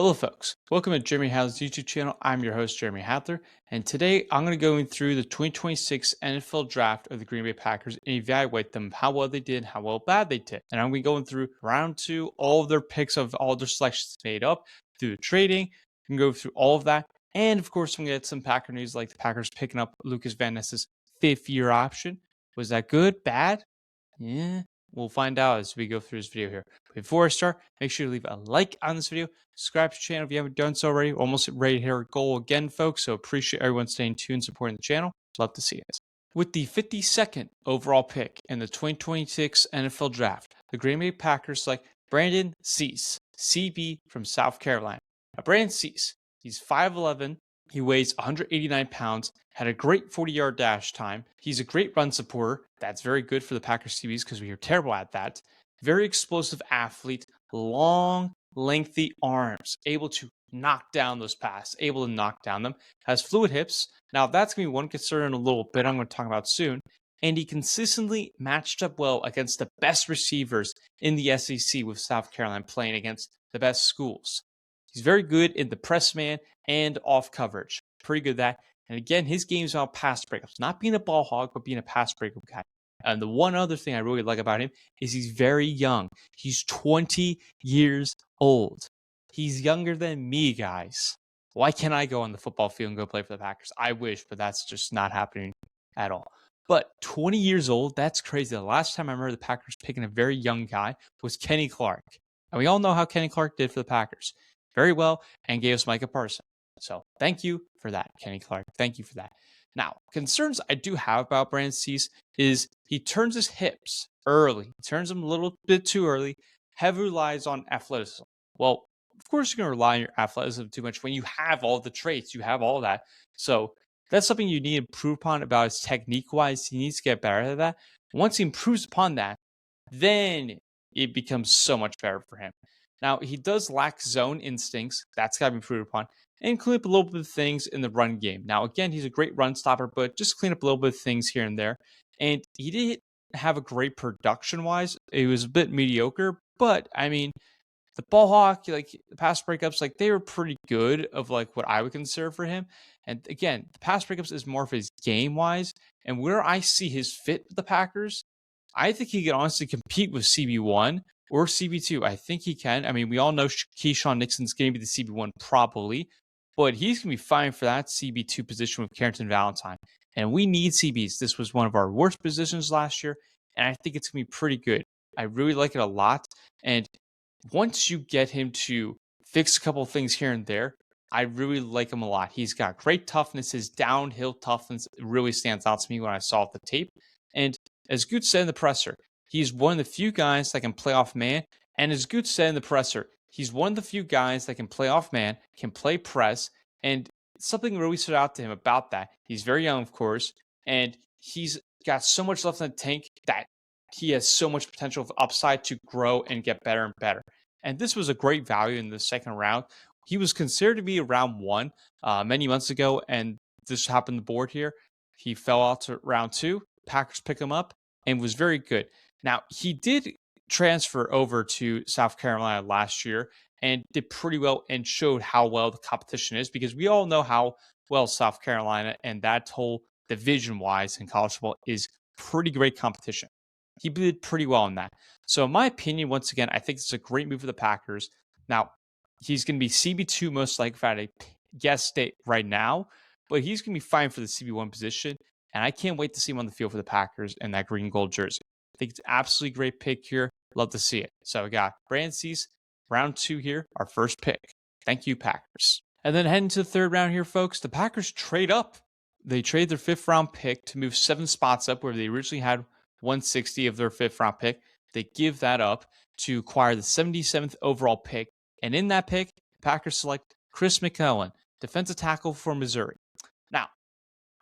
Hello folks, welcome to Jeremy Hadler's YouTube channel. I'm your host Jeremy Hadler, and today I'm going to go through the 2026 NFL draft of the Green Bay Packers and evaluate them, how well they did, how well bad they did. And I'm going to be going through round two, all of their picks of all their selections made up through the trading. We can go through all of that. And of course, we're going to get some Packer news like the Packers picking up Lukas Van Ness's 5th-year option. Was that good? Bad? Yeah, we'll find out as we go through this video here. Before I start, make sure to leave a like on this video, subscribe to the channel if you haven't done so already. We're almost ready to hit our goal again, folks, so appreciate everyone staying tuned, supporting the channel. Love to see it. With the 52nd overall pick in the 2026 NFL Draft, the Green Bay Packers select Brandon Cease, CB from South Carolina. Now, Brandon Cease, he's 5'11", he weighs 189 pounds, had a great 40-yard dash time. He's a great run supporter. That's very good for the Packers CBs because we are terrible at that. Very explosive athlete, long, lengthy arms, able to knock down those passes, able to knock down them, has fluid hips. Now, that's going to be one concern in a little bit I'm going to talk about soon. And he consistently matched up well against the best receivers in the SEC with South Carolina playing against the best schools. He's very good in the press man and off coverage. Pretty good at that. And again, his game is about pass breakups, not being a ball hog, but being a pass breakup guy. And the one other thing I really like about him is he's very young. He's 20 years old. He's younger than me, guys. Why can't I go on the football field and go play for the Packers? I wish, but that's just not happening at all. But 20 years old, that's crazy. The last time I remember the Packers picking a very young guy was Kenny Clark. And we all know how Kenny Clark did for the Packers. Very well, and gave us Micah Parsons. So thank you for that, Kenny Clark. Thank you for that. Now, concerns I do have about Brandon Cease is he turns his hips early. He turns them a little bit too early. Heavily relies on athleticism. Well, of course you're going to rely on your athleticism too much when you have all the traits. You have all that. So that's something you need to improve upon about his technique-wise. He needs to get better at that. Once he improves upon that, then it becomes so much better for him. Now, he does lack zone instincts. That's got to be improved upon. And clean up a little bit of things in the run game. Now, again, he's a great run stopper, but just clean up a little bit of things here and there. And he didn't have a great production-wise. It was a bit mediocre, but, I mean, the ball hawk, like the pass breakups, like they were pretty good of like what I would consider for him. And again, the pass breakups is more of his game-wise. And where I see his fit with the Packers, I think he could honestly compete with CB1 or CB2. I think he can. I mean, we all know Keyshawn Nixon's going to be the CB1 probably, but he's going to be fine for that CB2 position with Carrington Valentine. And we need CBs. This was one of our worst positions last year, and I think it's going to be pretty good. I really like it a lot. And once you get him to fix a couple of things here and there, I really like him a lot. He's got great toughness. His downhill toughness really stands out to me when I saw the tape. And as Goot said in the presser, he's one of the few guys that can play off man. And as Goot said in the presser, he's one of the few guys that can play off man, can play press. And something really stood out to him about that. He's very young, of course, and he's got so much left in the tank that he has so much potential of upside to grow and get better and better. And this was a great value in the second round. He was considered to be round one many months ago, and this happened on the board here. He fell out to round two. Packers pick him up and was very good. Now, he did transfer over to South Carolina last year and did pretty well and showed how well the competition is because we all know how well South Carolina and that whole division-wise in college football is pretty great competition. He did pretty well in that. So in my opinion, once again, I think it's a great move for the Packers. Now, he's going to be CB2 most likely if I had to guess state right now, but he's going to be fine for the CB1 position. And I can't wait to see him on the field for the Packers in that green and gold jersey. I think it's absolutely great pick here. Love to see it. So we got Brandon Cease, round two here, our first pick. Thank you, Packers. And then heading to the third round here, folks, the Packers trade up. They trade their 5th round pick to move 7 spots up where they originally had 160 of their 5th round pick. They give that up to acquire the 77th overall pick. And in that pick, the Packers select Chris McKellen, defensive tackle for Missouri. Now,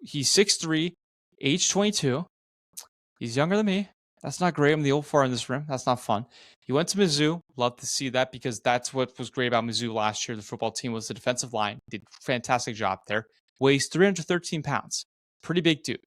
he's 6'3", age 22. He's younger than me. That's not great. I'm the old fart in this room. That's not fun. He went to Mizzou. Love to see that because that's what was great about Mizzou last year. The football team was the defensive line. Did a fantastic job there. Weighs 313 pounds. Pretty big dude.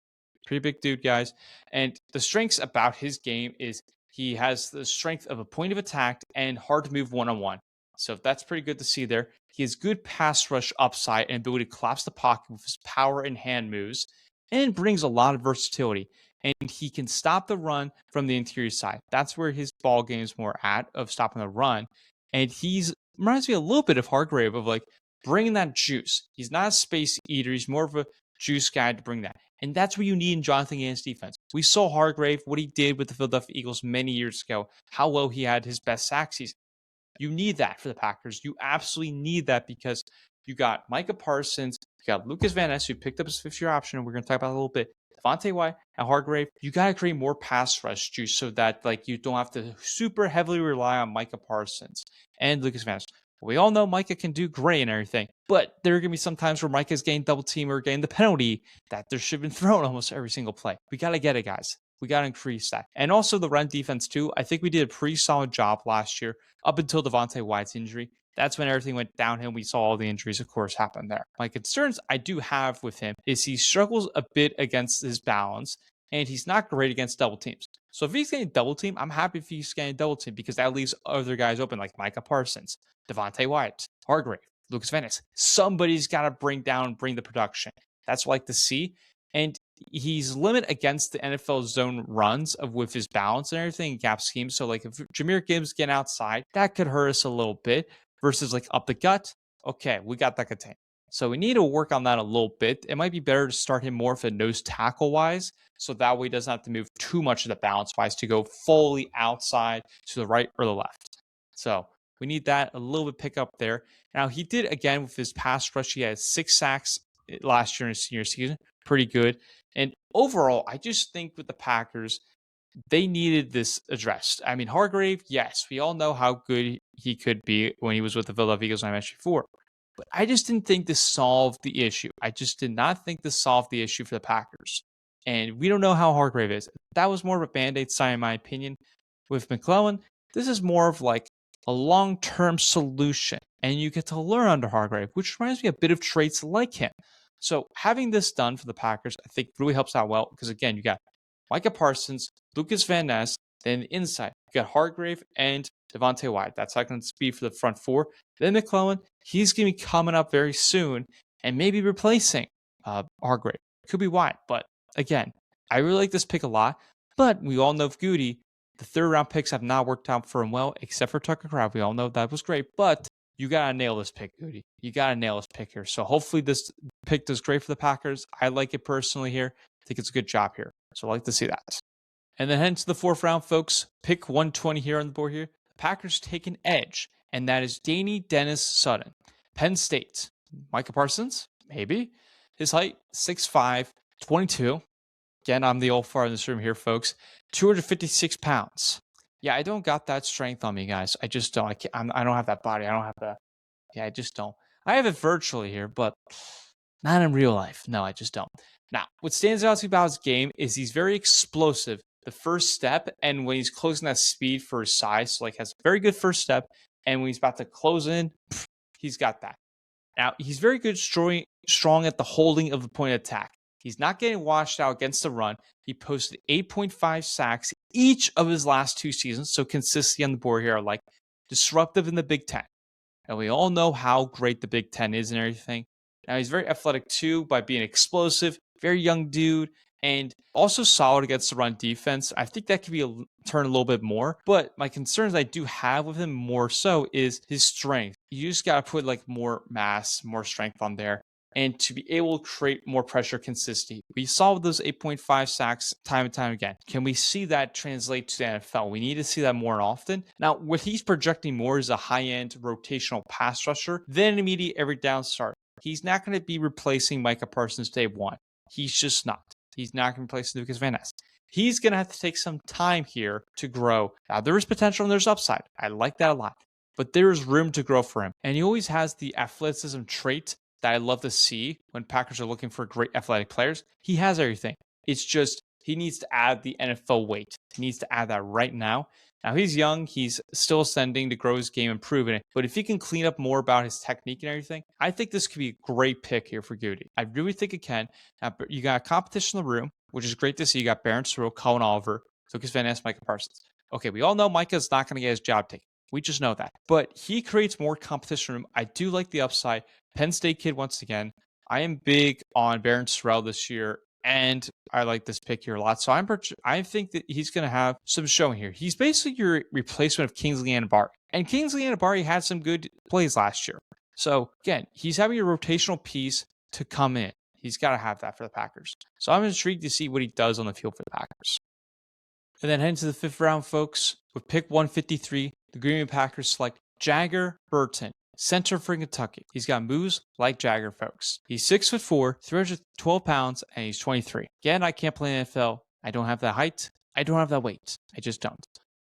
Pretty big dude, guys. And the strengths about his game is he has the strength of a point of attack and hard to move one-on-one. So that's pretty good to see there. He has good pass rush upside and ability to collapse the pocket with his power and hand moves, and brings a lot of versatility. And he can stop the run from the interior side. That's where his ball game is more at, of stopping the run. And he's reminds me a little bit of Hargrave, of like bringing that juice. He's not a space eater. He's more of a juice guy to bring that. And that's what you need in Jonathan Gannon's defense. We saw Hargrave, what he did with the Philadelphia Eagles many years ago, how well he had his best sack season. You need that for the Packers. You absolutely need that because you got Micah Parsons, you got Lukas Van Ness, who picked up his fifth-year option, and we're going to talk about it a little bit. Devontae White and Hargrave, you got to create more pass rush juice so that like you don't have to super heavily rely on Micah Parsons and Lukas Van Ness. We all know Micah can do great and everything, but there are going to be some times where Micah's getting double team or getting the penalty that there should have been thrown almost every single play. We got to get it, guys. We got to increase that. And also the run defense too. I think we did a pretty solid job last year up until Devontae White's injury. That's when everything went downhill. We saw all the injuries, of course, happen there. My concerns I do have with him is he struggles a bit against his balance, and he's not great against double teams. So if he's getting double team, I'm happy if he's getting double team because that leaves other guys open like Micah Parsons, Devontae White, Hargrave, Lukas Van Ness. Somebody's got to bring the production. That's what I like to see. And he's limited against the NFL zone runs of with his balance and everything, gap schemes. So like if Jahmyr Gibbs getting outside, that could hurt us a little bit versus like up the gut. Okay, we got that contained. So we need to work on that a little bit. It might be better to start him more for nose tackle wise. So that way he doesn't have to move too much of the balance wise to go fully outside to the right or the left. So we need that a little bit pick up there. Now he did again with his pass rush. He had 6 sacks last year in his senior season. Pretty good. And overall, I just think with the Packers, they needed this addressed. I mean, Hargrave, yes, we all know how good he could be when he was with the Philadelphia Eagles, I mentioned before. But I just didn't think this solved the issue. I just did not think this solved the issue for the Packers. And we don't know how Hargrave is. That was more of a Band-Aid sign, in my opinion. With McClellan, this is more of like a long-term solution. And you get to learn under Hargrave, which reminds me a bit of traits like him. So having this done for the Packers, I think really helps out well because, again, you got Micah Parsons, Lukas Van Ness, then inside, you got Hargrave and Devontae White. That's how I can speed for the front four. Then McClellan, he's going to be coming up very soon and maybe replacing Hargrave. Could be White, but again, I really like this pick a lot. But we all know of Goody, the third-round picks have not worked out for him well, except for Tucker Kraft. We all know that was great, but you got to nail this pick, Goody. You got to nail this pick here. So hopefully this pick does great for the Packers. I like it personally here. I think it's a good job here. So I like to see that. And then heading to the 4th round, folks. Pick 120 here on the board here. The Packers take an edge, and that is Dennis-Sutton. Penn State. Micah Parsons? Maybe. His height, 6'5", 22. Again, I'm the old fart in this room here, folks. 256 pounds. Yeah, I don't got that strength on me, guys. I just don't. I don't have that body. I don't have the. Yeah, I just don't. I have it virtually here, but not in real life. No, I just don't. Now, what stands out to me about his game is he's very explosive. The first step, and when he's closing that speed for his size, so like has a very good first step. And when he's about to close in, he's got that. Now, he's very good, strong at the holding of the point of attack. He's not getting washed out against the run. He posted 8.5 sacks each of his last 2 seasons. So consistency on the board here are like disruptive in the Big Ten. And we all know how great the Big Ten is and everything. Now he's very athletic too by being explosive, very young dude, and also solid against the run defense. I think that could be turn a little bit more. But my concerns I do have with him more so is his strength. You just got to put like more mass, more strength on there. And to be able to create more pressure consistently. We saw with those 8.5 sacks time and time again. Can we see that translate to the NFL? We need to see that more often. Now, what he's projecting more is a high-end rotational pass rusher, then an immediate every down start. He's not going to be replacing Micah Parsons day one. He's just not. He's not going to replace Lukas Van Ness. He's going to have to take some time here to grow. Now, there is potential and there's upside. I like that a lot. But there is room to grow for him. And he always has the athleticism trait that I love to see when Packers are looking for great athletic players. He has everything. It's just he needs to add the NFL weight. He needs to add that right now. Now, he's young. He's still ascending to grow his game, improving it. But if he can clean up more about his technique and everything, I think this could be a great pick here for Goody. I really think it can. Now, you got competition in the room, which is great to see. You got Barron Sewell, Colin Oliver, Lukas Van Ness, Micah Parsons. Okay, we all know Micah's not going to get his job taken. We just know that. But he creates more competition room. I do like the upside. Penn State kid, once again. I am big on Baron Sorrell this year, and I like this pick here a lot. So I think that he's going to have some showing here. He's basically your replacement of Kingsley Anibari. And Kingsley Anibari had some good plays last year. So again, he's having a rotational piece to come in. He's got to have that for the Packers. So I'm intrigued to see what he does on the field for the Packers. And then heading to the 5th round, folks, with pick 153, the Green Bay Packers select Jagger Burton, center for Kentucky. He's got moves like Jagger, folks. He's 6'4", 312 pounds, and he's 23. Again, I can't play in the NFL. I don't have that height. I don't have that weight. I just don't.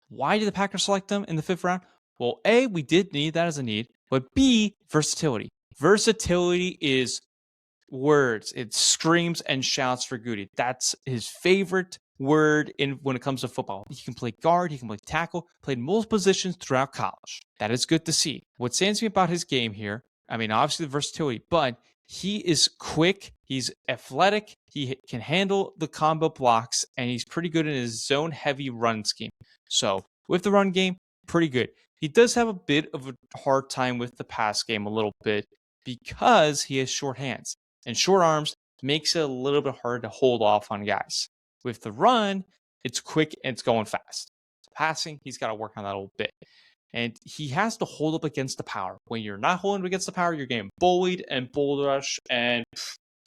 Why did the Packers select him in the 5th round? Well, A, we did need that as a need, but B, versatility. Versatility is words. It screams and shouts for Goody. That's his favorite word when it comes to football. He can play guard, he can play tackle, played multiple positions throughout college. That is good to see. What stands me about his game here, I mean, obviously the versatility, but he is quick, he's athletic, he can handle the combo blocks, and he's pretty good in his zone-heavy run scheme. So, with the run game, pretty good. He does have a bit of a hard time with the pass game a little bit because he has short hands. And short arms makes it a little bit hard to hold off on guys. With the run, it's quick and it's going fast. Passing, he's got to work on that a little bit. And he has to hold up against the power. When you're not holding up against the power, you're getting bullied and bull rush and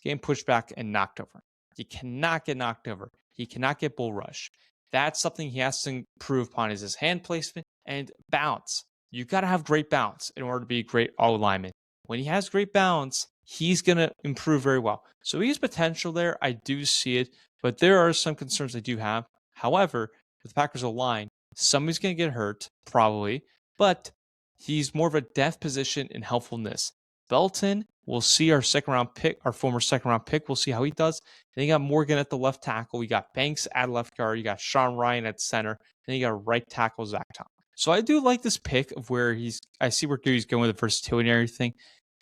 getting pushed back and knocked over. You cannot get knocked over. He cannot get bull rush. That's something he has to improve upon is his hand placement and balance. You got to have great balance in order to be a great all lineman. When he has great balance, he's going to improve very well. So he has potential there. I do see it, but there are some concerns I do have. However, with the Packers O-line, somebody's going to get hurt, probably, but he's more of a depth position in helpfulness. Belton, we'll see our former second round pick. We'll see how he does. Then you got Morgan at the left tackle. You got Banks at left guard. You got Sean Ryan at center. Then you got right tackle Zach Tom. So I do like this pick of where I see where he's going with the versatility and everything,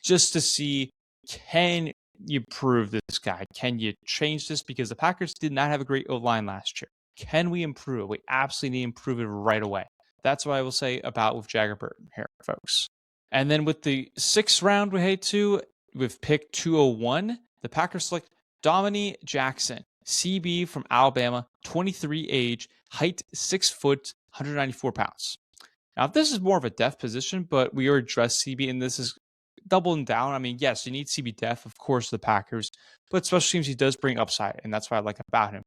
just to see, can you improve this guy? Can you change this? Because the Packers did not have a great O-line last year. Can we improve? We absolutely need to improve it right away. That's what I will say about with Jagger Burton here, folks. And then with the 6th round we head to, with pick 201, the Packers select Dominique Jackson, CB from Alabama, 23 age, height 6 foot, 194 pounds. Now, this is more of a depth position, but we already addressed CB, and this is doubling down. I mean, yes, you need CB depth, of course, the Packers, but special teams, he does bring upside, and that's what I like about him.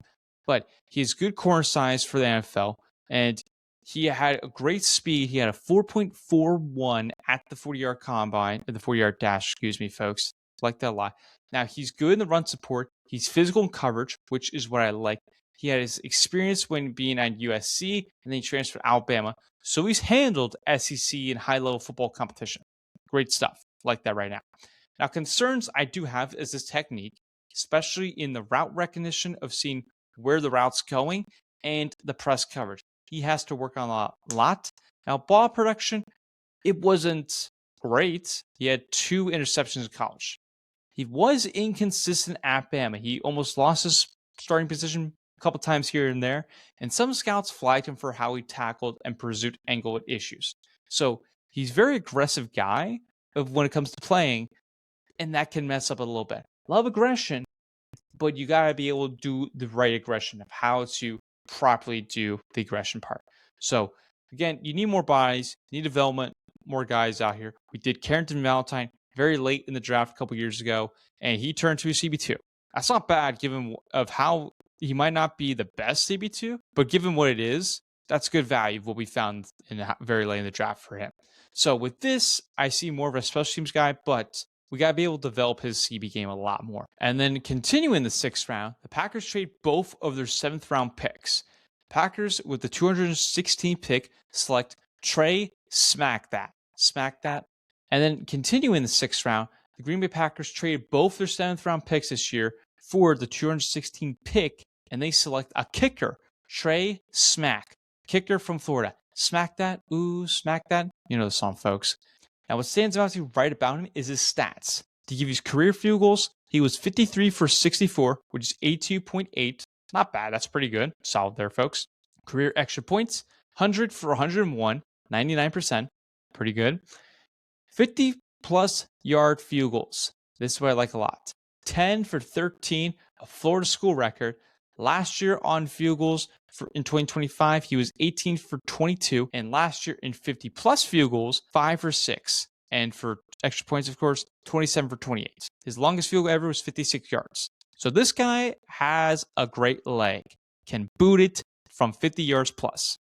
But he has good corner size for the NFL, and he had a great speed. He had a 4.41 at the 40-yard combine, or the 40-yard dash, excuse me, folks. I like that a lot. Now, he's good in the run support. He's physical in coverage, which is what I like. He had his experience when being at USC, and then he transferred to Alabama. So he's handled SEC and high-level football competition. Great stuff. Like that right now. Now, concerns I do have is his technique, especially in the route recognition of seeing where the route's going and the press coverage. He has to work on a lot. Now, ball production, it wasn't great. He had 2 interceptions in college. He was inconsistent at Bama. He almost lost his starting position a couple times here and there, and some scouts flagged him for how he tackled and pursued angle issues. So he's a very aggressive guy when it comes to playing, and that can mess up a little bit. Love aggression, but you got to be able to do the right aggression of how to properly do the aggression part. So, again, you need more bodies, you need development, more guys out here. We did Carrington Valentine very late in the draft a couple years ago, and he turned to a CB2. That's not bad given of how he might not be the best CB2, but given what it is, that's good value of what we found very late in the draft for him. So with this, I see more of a special teams guy, but we got to be able to develop his CB game a lot more. And then continuing the 6th round, the Packers trade both of their 7th round picks. Packers, with the 216th pick, select Trey Smack That. And then continuing the 6th round, the Green Bay Packers traded both their 7th round picks this year for the 216th pick, and they select a kicker, Trey Smack, kicker from Florida. Smack that, ooh, smack that. You know the song, folks. Now, what stands out to you right about him is his stats. To give you his career field goals, he was 53 for 64, which is 82.8. Not bad. That's pretty good. Solid there, folks. Career extra points, 100 for 101. 99%. Pretty good. 50-plus yard field goals. This is what I like a lot. 10 for 13, a Florida school record. Last year on field goals in 2025, he was 18 for 22. And last year in 50-plus field goals, 5 for 6. And for extra points, of course, 27 for 28. His longest field goal ever was 56 yards. So this guy has a great leg, can boot it from 50 yards plus.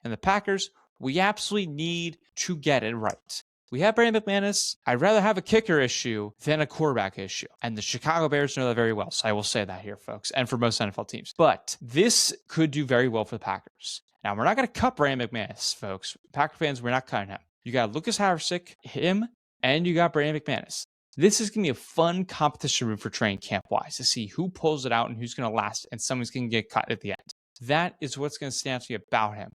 And the Packers, we absolutely need to get it right. We have Brandon McManus. I'd rather have a kicker issue than a quarterback issue. And the Chicago Bears know that very well. So I will say that here, folks, and for most NFL teams. But this could do very well for the Packers. Now, we're not going to cut Brandon McManus, folks. Packer fans, we're not cutting him. You got Lucas Haversick, him, and you got Brandon McManus. This is going to be a fun competition room for training camp-wise to see who pulls it out and who's going to last, and someone's going to get cut at the end. That is what's going to stand out to me about him.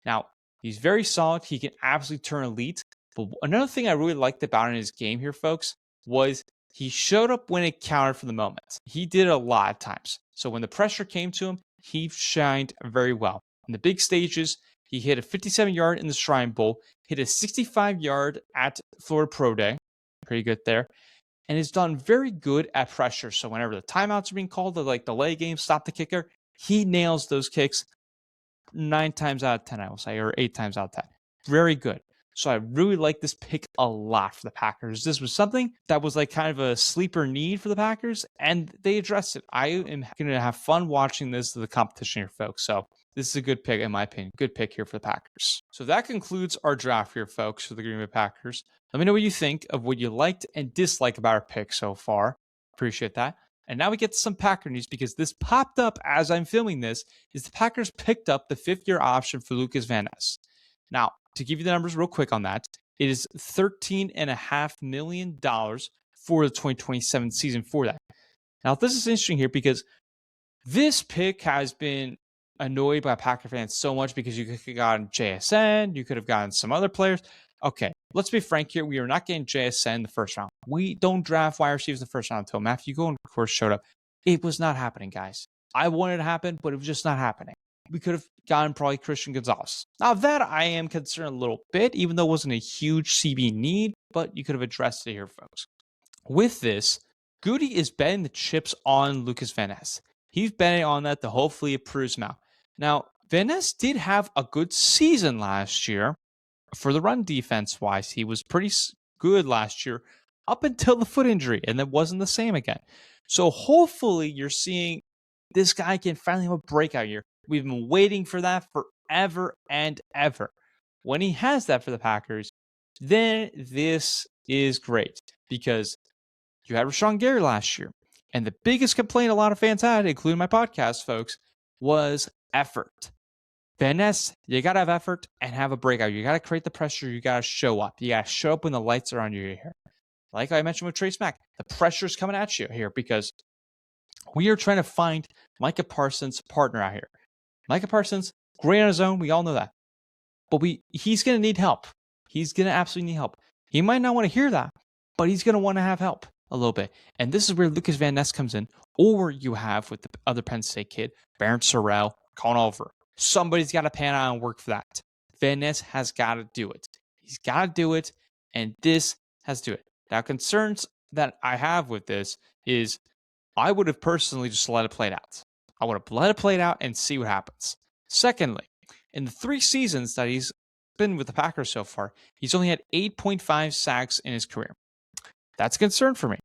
Now, he's very solid. He can absolutely turn elite. But another thing I really liked about in his game here, folks, was he showed up when it counted for the moment. He did it a lot of times. So when the pressure came to him, he shined very well. In the big stages, he hit a 57-yard in the Shrine Bowl, hit a 65-yard at Florida Pro Day. Pretty good there. And has done very good at pressure. So whenever the timeouts are being called, the delay game, stop the kicker, he nails those kicks 9 times out of 10, I will say, or 8 times out of 10. Very good. So I really like this pick a lot for the Packers. This was something that was like kind of a sleeper need for the Packers, and they addressed it. I am going to have fun watching this the competition here, folks. So this is a good pick, in my opinion. Good pick here for the Packers. So that concludes our draft here, folks, for the Green Bay Packers. Let me know what you think of what you liked and disliked about our pick so far. Appreciate that. And now we get to some Packer news because this popped up as I'm filming this, is the Packers picked up the 5th-year option for Lukas Van Ness. Now, to give you the numbers real quick on that, it is $13.5 million for the 2027 season for that. Now, this is interesting here because this pick has been annoyed by Packer fans so much because you could have gotten JSN, you could have gotten some other players. Okay, let's be frank here. We are not getting JSN in the first round. We don't draft wide receivers in the first round until Matthew Golden, of course, showed up. It was not happening, guys. I wanted it to happen, but it was just not happening. We could have gotten probably Christian Gonzalez. Now that I am concerned a little bit, even though it wasn't a huge CB need, but you could have addressed it here, folks. With this, Goody is betting the chips on Lukas Van Ness. He's betting on that to hopefully it proves him out. Now, Van Ness did have a good season last year for the run defense-wise. He was pretty good last year up until the foot injury, and it wasn't the same again. So hopefully you're seeing this guy can finally have a breakout year. We've been waiting for that forever and ever. When he has that for the Packers, then this is great because you had Rashawn Gary last year. And the biggest complaint a lot of fans had, including my podcast, folks, was effort. Van Ness, you got to have effort and have a breakout. You got to create the pressure. You got to show up. You got to show up when the lights are on you here. Like I mentioned with Trace Mack, the pressure is coming at you here because we are trying to find Micah Parsons' partner out here. Micah Parsons, great on his own. We all know that. But he's going to need help. He's going to absolutely need help. He might not want to hear that, but he's going to want to have help a little bit. And this is where Lukas Van Ness comes in. Or you have with the other Penn State kid, Barrett Sorrell, Colin Oliver. Somebody's got to pan out and work for that. Van Ness has got to do it. He's got to do it, and this has to do it. Now, concerns that I have with this is I would have personally just let it play it out. I would have let it play it out and see what happens. Secondly, in the 3 seasons that he's been with the Packers so far, he's only had 8.5 sacks in his career. That's a concern for me.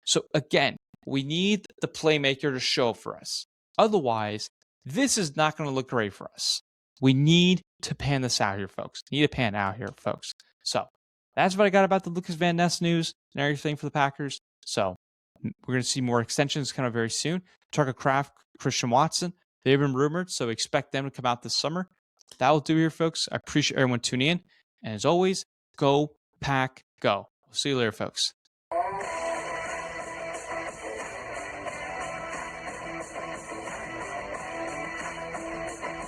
So again, we need the playmaker to show up for us. Otherwise, this is not going to look great for us. We need to pan this out here, folks. Need to pan out here, folks. So that's what I got about the Lukas Van Ness news and everything for the Packers. So we're going to see more extensions kind of very soon. Tucker Kraft, Christian Watson, they've been rumored, so expect them to come out this summer. That will do here, folks. I appreciate everyone tuning in. And as always, go Pack, go. We'll see you later, folks.